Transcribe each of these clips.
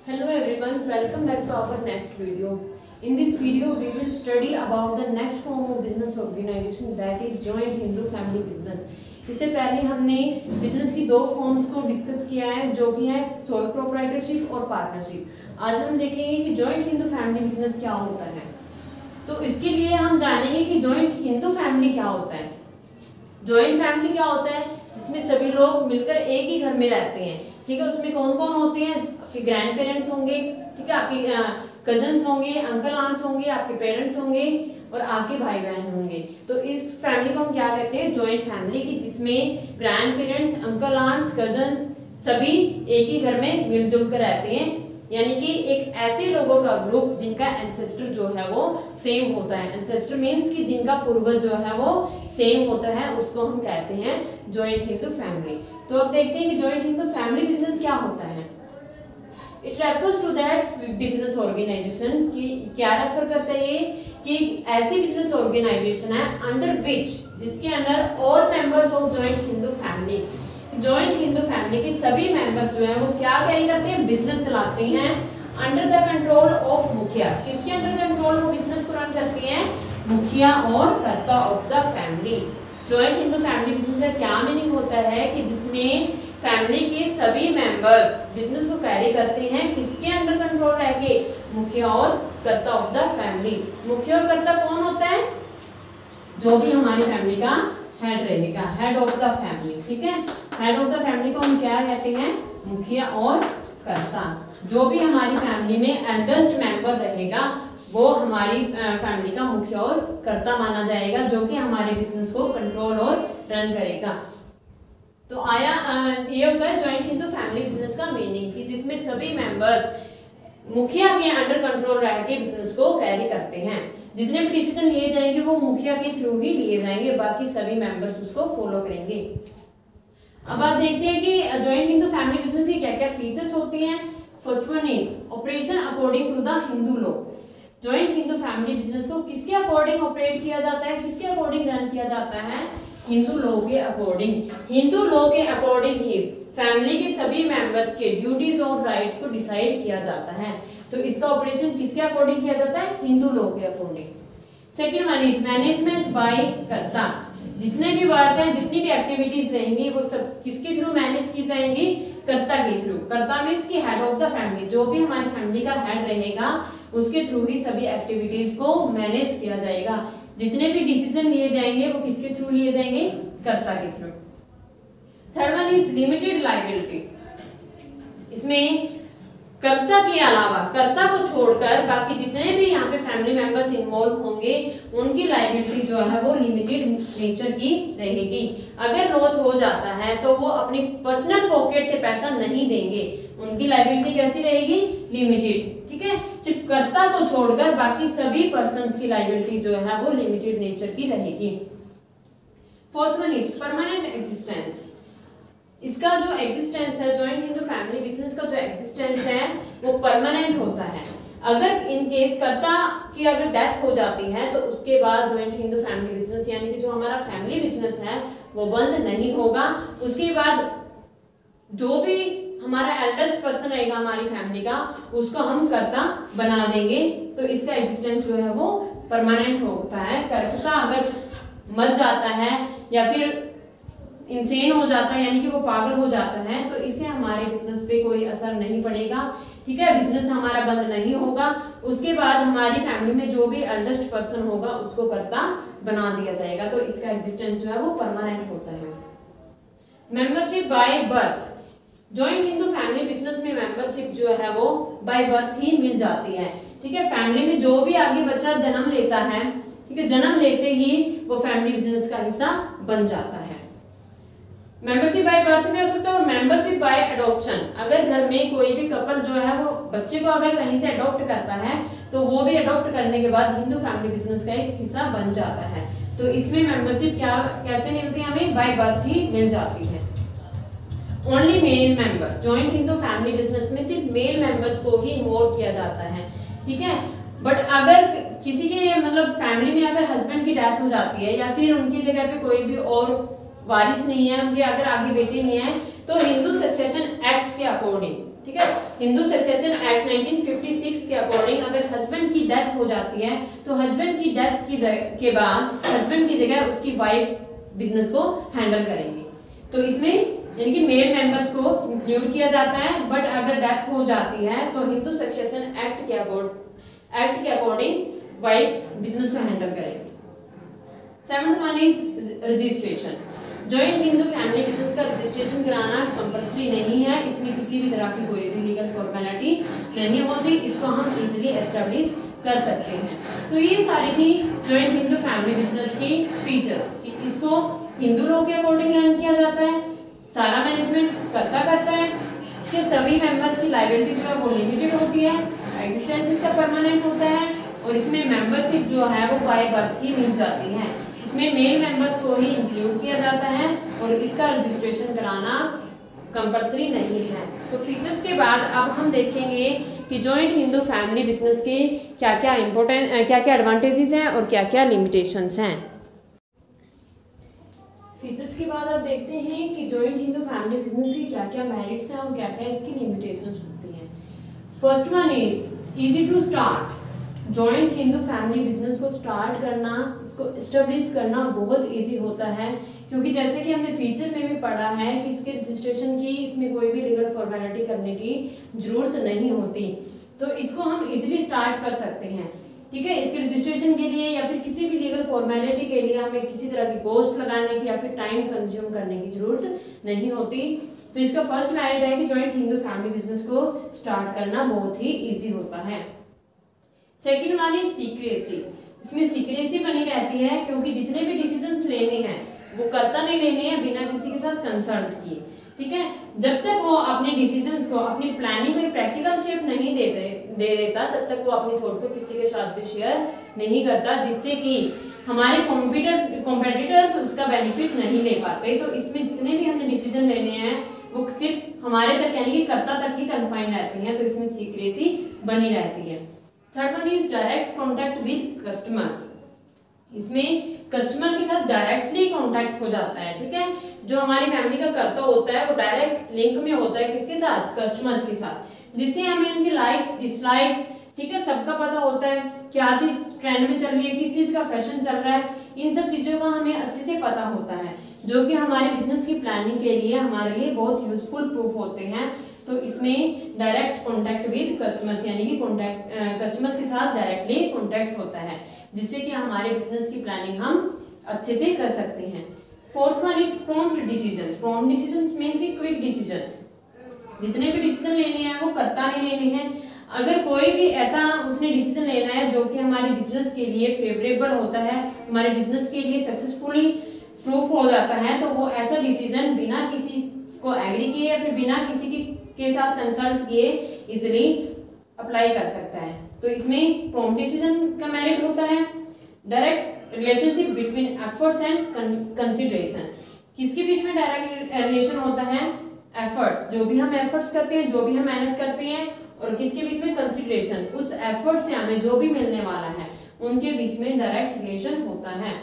Hello everyone, welcome back to our next video. In this video, we will study about the next form of business organization, that is joint Hindu family business. इससे पहले हमने business की दो forms को discuss किया है, जो कि है सोल प्रोप्राइटरशिप और पार्टनरशिप। आज हम देखेंगे कि जॉइंट हिंदू फैमिली बिजनेस क्या होता है। तो इसके लिए हम जानेंगे कि जॉइंट हिंदू फैमिली क्या होता है। जॉइंट फैमिली क्या होता है, जिसमें सभी लोग मिलकर एक ही घर में रहते हैं। ठीक है, उसमें कौन कौन होते हैं? आपके ग्रैंड पेरेंट्स होंगे, ठीक है, आपके कजन्स होंगे, अंकल आंट्स होंगे, आपके पेरेंट्स होंगे और आपके भाई बहन होंगे। तो इस फैमिली को हम क्या कहते हैं? जॉइंट फैमिली की, जिसमें grandparents, uncle aunts, cousins सभी एक ही घर में मिलजुल कर रहते हैं। यानी कि एक ऐसे लोगों का ग्रुप जिनका एंसेस्टर जो है वो सेम होता है। एंसेस्टर मीन्स कि जिनका पूर्वज जो है वो सेम होता है, उसको हम कहते हैं जॉइंट हिंदू फैमिली। तो अब देखते हैं कि जॉइंट हिंदू फैमिली बिजनेस क्या होता है। It refers to that business organisation की क्या रेफर करता है ये, कि ऐसी बिजनेस ऑर्गेनाइजेशन है अंडर विच, जिसके under all members of joint Hindu family, joint Hindu family के सभी मेंबर्स जो हैं वो क्या कैरी करते हैं? बिजनेस चलाते हैं अंडर द कंट्रोल ऑफ मुखिया। किसके अंडर कंट्रोल वो बिजनेस को रन करते हैं? मुखिया और कर्ता of the family. Joint Hindu family business का क्या मीनिंग होता है कि जिसमें फैमिली के सभी मेंबर्स बिजनेस को कैरी करते हैं किसके अंडर कंट्रोल रह के? मुखिया और कर्ता ऑफ द फैमिली। मुखिया और कर्ता कौन होता है? जो भी हमारी फैमिली का हेड रहेगा, हेड ऑफ द फैमिली। ठीक है, हेड ऑफ द फैमिली को हम क्या कहते हैं? मुखिया और कर्ता। जो भी हमारी फैमिली में एल्डेस्ट मेंबर रहेगा वो हमारी फैमिली का मुखिया और कर्ता माना जाएगा, जो कि हमारे बिजनेस को कंट्रोल और रन करेगा। तो आया ये होता है जॉइंट हिंदू फैमिली बिजनेस का मीनिंग, कि जिसमें सभी मेंबर्स मुखिया के अंडर कंट्रोल रह के बिजनेस को कैरी करते हैं। जितने भी डिसीजन लिए जाएंगे वो मुखिया के थ्रू ही लिए जाएंगे, बाकी सभी मेंबर्स उसको फॉलो करेंगे। अब आप देखते हैं कि जॉइंट हिंदू फैमिली बिजनेस की क्या क्या फीचर्स होती हैं। First one is operation according to the Hindu law. Joint Hindu family business को किसके अकॉर्डिंग ऑपरेट किया जाता है, किसके अकॉर्डिंग रन किया जाता है? हिंदू लॉ के अकॉर्डिंग। हिंदू लॉ के अकॉर्डिंग ही फैमिली के सभी मेंबर्स के ड्यूटीज और राइट्स को डिसाइड किया जाता है। तो इसका ऑपरेशन किसके अकॉर्डिंग किया जाता है? हिंदू लॉ के according. Second one is management by कर्ता। जितने भी वर्क हैं, जितनी भी एक्टिविटीज रहेंगी वो सब किसके थ्रू मैनेज की जाएंगी? कर्ता के थ्रू। कर्ता मीन्स की हेड ऑफ द फैमिली, जो भी हमारी फैमिली का हेड रहेगा उसके थ्रू ही सभी एक्टिविटीज को मैनेज किया जाएगा। जितने भी डिसीजन लिए जाएंगे वो किसके थ्रू लिए जाएंगे? कर्ता के through. Third one is limited liability. इसमें कर्ता के अलावा, कर्ता को छोड़कर बाकी जितने भी यहाँ पे फैमिली मेंबर्स इन्वॉल्व होंगे उनकी लायबिलिटी जो है वो लिमिटेड नेचर की रहेगी। अगर लॉस हो जाता है तो वो अपनी पर्सनल पॉकेट से पैसा नहीं देंगे, उनकी लायबिलिटी कैसी रहेगी? लिमिटेड। ठीक है, सिर्फ कर्ता को छोड़कर बाकी सभी पर्संस की लायबिलिटी जो है वो लिमिटेड नेचर की रहेगी। Fourth one is permanent existence. इसका जो एग्जिस्टेंस है, जॉइंट हिंदू फैमिली बिजनेस का जो एग्जिस्टेंस है वो परमानेंट होता है। अगर इन केस कर्ता की अगर डेथ हो जाती है तो उसके बाद जॉइंट हिंदू फैमिली बिजनेस यानी कि जो हमारा फैमिली बिजनेस है वो बंद नहीं होगा। उसके बाद जो भी हमारा एल्डेस्ट पर्सन रहेगा हमारी फैमिली का, उसको हम कर्ता बना देंगे। तो इसका एग्जिस्टेंस जो है वो परमानेंट होता है। कर्ता अगर मर जाता है या फिर इंसेन हो जाता है, यानी कि वो पागल हो जाता है, तो इससे हमारे बिजनेस पे कोई असर नहीं पड़ेगा। ठीक है, बिजनेस हमारा बंद नहीं होगा। उसके बाद हमारी फैमिली में जो भी एल्डेस्ट पर्सन होगा उसको कर्ता बना दिया जाएगा। तो इसका एग्जिस्टेंस जो है वो परमानेंट होता है। Membership by birth. Joint Hindu family business में मेंबरशिप जो है वो बाय बर्थ ही मिल जाती है। ठीक है, फैमिली में जो भी आगे बच्चा जन्म लेता है, ठीक है, जन्म लेते ही वो फैमिली बिजनेस का हिस्सा बन जाता है। मेंबरशिप बाय बर्थ भी हो सकता है और मेंबरशिप बाय एडॉप्शन। अगर घर में कोई भी कपल जो है वो बच्चे को अगर कहीं से अडॉप्ट करता है तो वो भी अडॉप्ट करने के बाद हिंदू फैमिली बिजनेस का एक हिस्सा बन जाता है। तो इसमें मेंबरशिप क्या कैसे मिलती है? हमें बाय बर्थ ही मिल जाती है। Only male member. Joint Hindu family business में सिर्फ मेल मेंबर्स को ही इन्वॉल्व किया जाता है। ठीक है, बट अगर किसी के मतलब फैमिली में अगर हस्बैंड की डेथ हो जाती है या फिर उनकी जगह पे कोई भी और वारिस नहीं है, उनके अगर आगे बेटे नहीं है, तो हिंदू सक्सेशन एक्ट के अकॉर्डिंग, ठीक है, हिंदू सक्सेशन एक्ट एक्ट 1956 के अकॉर्डिंग अगर हस्बैंड की डेथ हो जाती है तो हस्बैंड की डेथ के बाद हस्बैंड की जगह उसकी वाइफ बिजनेस को हैंडल करेंगे। तो इसमें यानी कि मेल मेंबर्स को इंक्लूड किया जाता है, बट अगर डेथ हो जाती है तो हिंदू सक्सेशन एक्ट के अकॉर्डिंग वाइफ बिजनेस को हैंडल करेगी। 7th one is registration. Joint Hindu family business का रजिस्ट्रेशन कराना कंपल्सरी नहीं है, इसमें किसी भी तरह की कोई भी लीगल फॉर्मेलिटी नहीं होती, इसको हम इजीली एस्टेब्लिश कर सकते हैं। तो ये सारी थी जॉइंट हिंदू फैमिली बिजनेस की फीचर्स। इसको हिंदू लॉ के अकॉर्डिंग रन किया जाता है, सारा मैनेजमेंट करता है, इसके सभी मेंबर्स की लायबिलिटी जो है वो लिमिटेड होती है, एग्जिस्टेंस इसका परमानेंट होता है और इसमें मेंबरशिप जो है वो बाय बर्थ ही मिल जाती है। इसमें मेल मेंबर्स को ही इंक्लूड किया जाता है और इसका रजिस्ट्रेशन कराना कंपल्सरी नहीं है। तो फीचर्स के बाद अब हम देखेंगे कि जॉइंट हिंदू फैमिली बिजनेस के क्या क्या एडवांटेजेस हैं और क्या क्या लिमिटेशंस हैं। फीचर्स के बाद अब देखते हैं कि जॉइंट हिंदू फैमिली बिजनेस के क्या क्या मेरिट्स हैं और क्या क्या इसकी लिमिटेशंस होती हैं। First one is easy to start. Joint Hindu family business को स्टार्ट करना, इसको एस्टेब्लिश करना बहुत इजी होता है, क्योंकि जैसे कि हमने फीचर में भी पढ़ा है कि इसके रजिस्ट्रेशन की इसमें कोई भी लीगल फॉर्मेलिटी करने की जरूरत नहीं होती, तो इसको हम इजीली स्टार्ट कर सकते हैं। ठीक है, इसके रजिस्ट्रेशन के लिए या फिर किसी भी लीगल फॉर्मेलिटी के लिए हमें किसी तरह की कॉस्ट लगाने की या फिर टाइम कंज्यूम करने की जरूरत नहीं होती। तो इसका फर्स्ट मेरिट है कि जॉइंट हिंदू फैमिली बिजनेस को स्टार्ट करना बहुत ही ईजी होता है। Second one is secrecy. इसमें सीक्रेसी बनी रहती है, क्योंकि जितने भी डिसीजंस लेने हैं वो कर्ता ने लेने हैं बिना किसी के साथ कंसल्ट किए। ठीक है, जब तक वो अपने डिसीजंस को, अपनी प्लानिंग को प्रैक्टिकल शेप नहीं दे देता तब तक वो अपनी थॉट को किसी के साथ भी शेयर नहीं करता, जिससे कि हमारे कॉम्पिटिटर्स उसका बेनिफिट नहीं ले पाते। तो इसमें जितने भी हमने डिसीजन लेने हैं वो सिर्फ हमारे तक यानी कि कर्ता तक ही कन्फाइंड रहते हैं, तो इसमें सीक्रेसी बनी रहती है। Third one is direct contact with customers. इसमें कस्टमर के साथ डायरेक्टली कांटेक्ट हो जाता है। ठीक है, जो हमारी फैमिली का कर्ता होता है वो डायरेक्ट लिंक में होता है किसके साथ, कस्टमर्स के साथ, जिससे हमें उनके लाइक्स डिसलाइक्स, ठीक है, सबका पता होता है, क्या चीज ट्रेंड में चल रही है, किस चीज का फैशन चल रहा है, इन सब चीजों का हमें अच्छे से पता होता है, जो कि हमारे बिजनेस की प्लानिंग के लिए हमारे लिए बहुत यूजफुल प्रूफ होते हैं। तो इसमें डायरेक्ट कॉन्टैक्ट विद कस्टमर्स यानी कि कस्टमर्स के साथ डायरेक्टली कॉन्टैक्ट होता है, जिससे कि हमारे बिजनेस की प्लानिंग हम अच्छे से कर सकते हैं। Fourth one is prompt decision. Prompt decision means quick decision. जितने भी डिसीजन लेने हैं वो कर्ता ने लेने हैं। अगर कोई भी ऐसा उसने डिसीजन लेना है जो कि हमारे बिजनेस के लिए फेवरेबल होता है, हमारे बिजनेस के लिए सक्सेसफुली प्रूफ हो जाता है, तो वो ऐसा डिसीजन बिना किसी को एग्री किए या फिर बिना किसी के साथ कंसल्ट किए इजिली अप्लाई कर सकता है। तो इसमें प्रॉम्प्ट डिसीजन का मेरिट होता है। Direct relationship between efforts and consideration. किसके बीच में डायरेक्ट रिलेशन होता है, एफर्ट्स, जो भी हम एफर्ट्स करते हैं, जो भी हम मेहनत करते हैं, और किसके बीच में कंसिडरेशन, उस एफर्ट से हमें जो भी मिलने वाला है उनके बीच में डायरेक्ट रिलेशन होता है।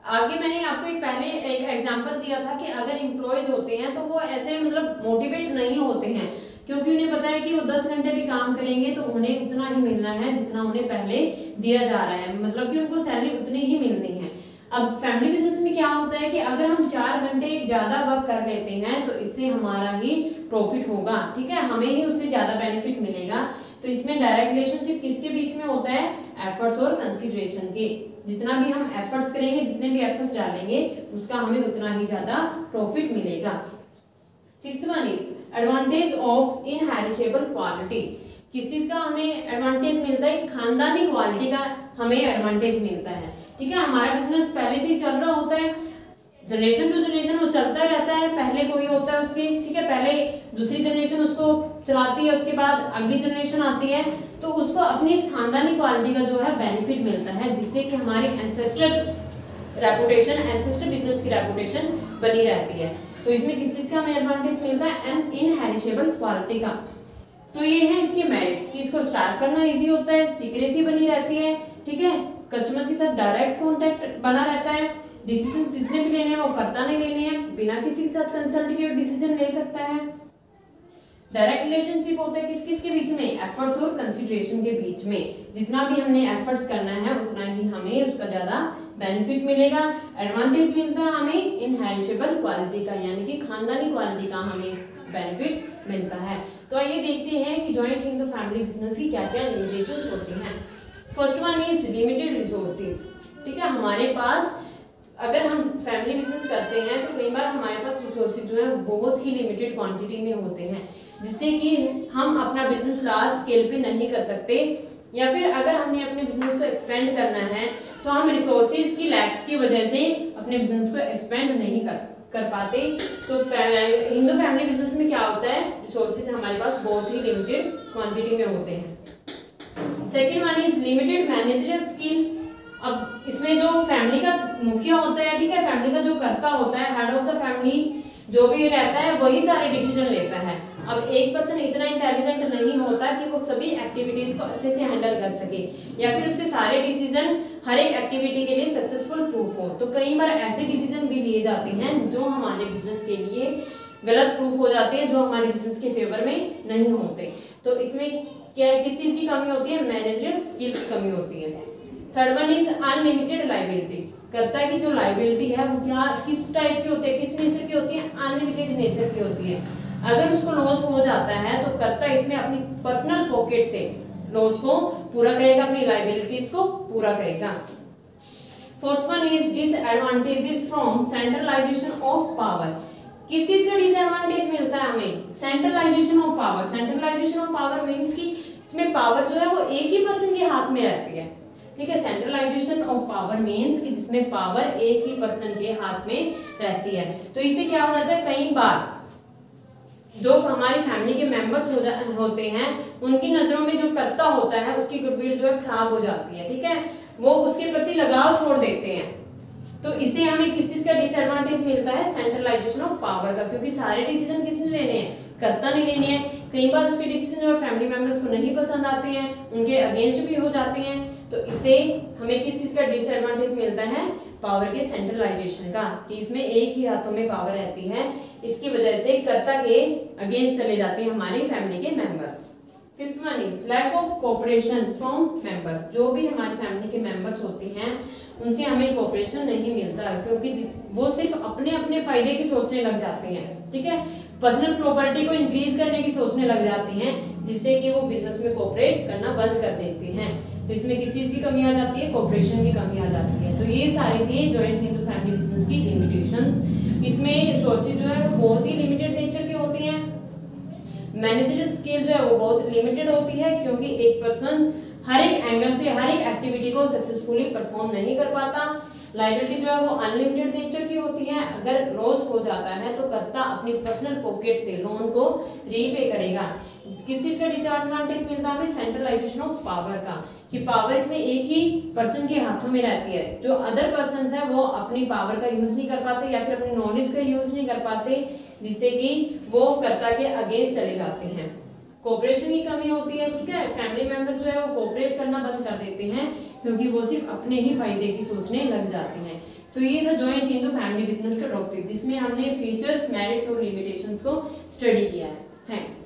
आगे मैंने आपको पहले एक एग्जांपल दिया था कि अगर एम्प्लॉयज होते हैं तो वो ऐसे मतलब मोटिवेट नहीं होते हैं, क्योंकि उन्हें पता है कि वो 10 घंटे भी काम करेंगे तो उन्हें उतना ही मिलना है जितना उन्हें पहले दिया जा रहा है, मतलब कि उनको सैलरी उतनी ही मिलनी है। अब फैमिली बिजनेस में क्या होता है कि अगर हम 4 घंटे ज्यादा वर्क कर लेते हैं तो इससे हमारा ही प्रॉफिट होगा, ठीक है, हमें ही उससे ज्यादा बेनिफिट मिलेगा। तो इसमें डायरेक्ट रिलेशनशिप किसके बीच में होता है, एफर्ट्स और कंसिडरेशन के। जितना भी हम एफर्ट्स करेंगे, जितने भी एफर्ट्स डालेंगे, उसका हमें उतना ही ज्यादा प्रॉफिट मिलेगा। Sixth one is advantage of inheritable quality. किस चीज का हमें एडवांटेज मिलता है, खानदानी क्वालिटी का हमें एडवांटेज मिलता है। ठीक है, हमारा बिजनेस पहले से ही चल रहा होता है, जनरेशन टू जनरेशन वो चलता रहता है, पहले कोई होता है उसके, ठीक है, पहले दूसरी जनरेशन उसको चलाती है, उसके बाद अगली जनरेशन आती है, तो उसको अपनी इस खानदानी क्वालिटी का जो है बेनिफिट मिलता है, जिससे कि हमारी एंसेस्टर रेपुटेशन, एंसेस्टर बिजनेस की रेपुटेशन बनी रहती है। तो इसमें किस चीज का हमें एडवांटेज मिलता है, एन इनहेरिटेबल क्वालिटी का। तो ये है इसके मेरिट्स कि इसको स्टार्ट करना इजी होता है, सीक्रेसी बनी रहती है, ठीक है, कस्टमर्स के साथ डायरेक्ट कॉन्टेक्ट बना रहता है, डिसीजन जितने भी लेने हैं वो कर्ता नहीं लेने हैं, बिना किसी के साथ कंसल्ट किए डिसीजन ले सकता है। डायरेक्ट रिलेशनशिप होता है किस किस के बीच में, एफर्ट्स और कंसिडरेशन के बीच में। जितना भी हमने एफर्ट्स करना है उतना ही हमें उसका ज्यादा बेनिफिट मिलेगा। एडवांटेज मिलता है हमें इनहेरिटेबल क्वालिटी का, यानी कि खानदानी क्वालिटी का हमें बेनिफिट मिलता है। तो आइए देखते हैं कि जॉइंट हिंदू फैमिली बिजनेस की क्या क्या लिमिटेशंस होती हैं। First one is limited resources. ठीक है, हमारे पास अगर हम फैमिली बिजनेस करते हैं तो कई बार हमारे पास रिसोर्सेज जो है बहुत ही लिमिटेड क्वांटिटी में होते हैं, जिससे कि हम अपना बिजनेस लार्ज स्केल पे नहीं कर सकते, या फिर अगर हमने अपने बिजनेस को एक्सपेंड करना है तो हम रिसोर्सेज की लैक की वजह से अपने बिजनेस को एक्सपेंड नहीं कर पाते। तो हिंदू फैमिली बिजनेस में क्या होता है, रिसोर्सेज हमारे पास बहुत ही लिमिटेड क्वांटिटी में होते हैं। Second one is limited managerial skill. अब इसमें जो फैमिली का मुखिया होता है, ठीक है, फैमिली का जो कर्ता होता है, हेड ऑफ द फैमिली जो भी रहता है वही सारे डिसीजन लेता है। अब एक पर्सन इतना इंटेलिजेंट नहीं होता कि वो सभी एक्टिविटीज को अच्छे से हैंडल कर सके, या फिर उसके सारे डिसीजन हर एक एक्टिविटी के लिए सक्सेसफुल प्रूफ हो। तो कई बार ऐसे डिसीजन भी लिए जाते हैं जो हमारे बिजनेस के लिए गलत प्रूफ हो जाते हैं, जो हमारे बिजनेस के फेवर में नहीं होते। तो इसमें क्या किस चीज की कमी होती है, मैनेजरियल स्किल की कमी होती है। Third one is unlimited liability. कर्ता की जो लायबिलिटी है वो क्या किस टाइप की होती है, किस नेचर की होती है, अनलिमिटेड नेचर की होती है। अगर उसको लॉस हो जाता है तो कर्ता इसमें अपनी पर्सनल पॉकेट से लॉस को पूरा करेगा, अपनी लायबिलिटीज को पूरा करेगा। Fourth one is disadvantages from centralisation of power. किस चीज का डिसएडवांटेज मिलता है हमें, centralisation of power. Centralisation of power means कि इसमें पावर जो है वो एक ही पर्सन के हाथ में रहती है। ठीक है, सेंट्रलाइजेशन ऑफ पावर मीन्स कि जिसमें पावर एक ही पर्सन के हाथ में रहती है। तो इससे क्या हो जाता है, कई बार जो हमारी फैमिली के मेंबर्स होते हैं उनकी नजरों में जो कर्ता होता है उसकी गुडविल जो है खराब हो जाती है। ठीक है, वो उसके प्रति लगाव छोड़ देते हैं। तो इससे हमें किस चीज का डिसएडवांटेज मिलता है, सेंट्रलाइजेशन ऑफ पावर का, क्योंकि सारे डिसीजन किसने लेने हैं, कर्ता ने लेने हैं। कई बार उसके डिसीजन जो फैमिली मेंबर्स को नहीं पसंद आते हैं, उनके अगेंस्ट भी हो जाते हैं। तो इससे हमें किस चीज का डिसएडवांटेज मिलता है, पावर के सेंट्रलाइजेशन का, कि इसमें एक ही हाथों में पावर रहती है। इसकी वजह से कर्ता के अगेंस्ट चले जाते हैं हमारी फैमिली के members. Fifth one is lack of cooperation from members. जो भी हमारी फैमिली के मेंबर्स होते हैं उनसे हमें कोऑपरेशन नहीं मिलता, क्योंकि वो सिर्फ अपने अपने फायदे की सोचने लग जाते हैं। ठीक है, पर्सनल प्रॉपर्टी को इंक्रीज करने की सोचने लग जाते हैं, जिससे कि वो बिजनेस में कोऑपरेट करना बंद कर देते हैं। तो इसमें किस चीज की कमी आ जाती है, कोऑपरेशन की कमी आ जाती है। तो ये सारी थी जॉइंट हिंदू फैमिली बिजनेस की लिमिटेशंस। इसमें रिसोर्सेज जो है वो बहुत ही लिमिटेड नेचर की होती हैं। मैनेजरियल स्किल जो है वो बहुत लिमिटेड होती है, क्योंकि एक पर्सन हर एक एंगल से हर एक एक्टिविटी को सक्सेसफुली परफॉर्म नहीं कर पाता। लायबिलिटी जो है वो अनलिमिटेड नेचर की होती है। अगर लॉस हो जाता है तो कर्ता अपनी पर्सनल पॉकेट से लोन को रीपे करेगा। किस चीज का डिसएडवांटेज मिलता है हमें, सेंट्रलाइजेशन ऑफ पावर का, कि पावर इसमें एक ही पर्सन के हाथों में रहती है। जो अदर पर्सन है वो अपनी पावर का यूज नहीं कर पाते, या फिर अपनी नॉलेज का यूज नहीं कर पाते, जिससे कि वो कर्ता के अगेंस्ट चले जाते हैं। कोऑपरेशन की कमी होती है। ठीक है, फैमिली मेंबर जो है वो कोऑपरेट करना बंद कर देते हैं, क्योंकि वो सिर्फ अपने ही फायदे की सोचने लग जाते हैं। तो ये था जॉइंट हिंदू फैमिली बिजनेस का टॉपिक, जिसमें हमने फीचर्स, मेरिट्स और लिमिटेशंस को स्टडी किया है। थैंक्स।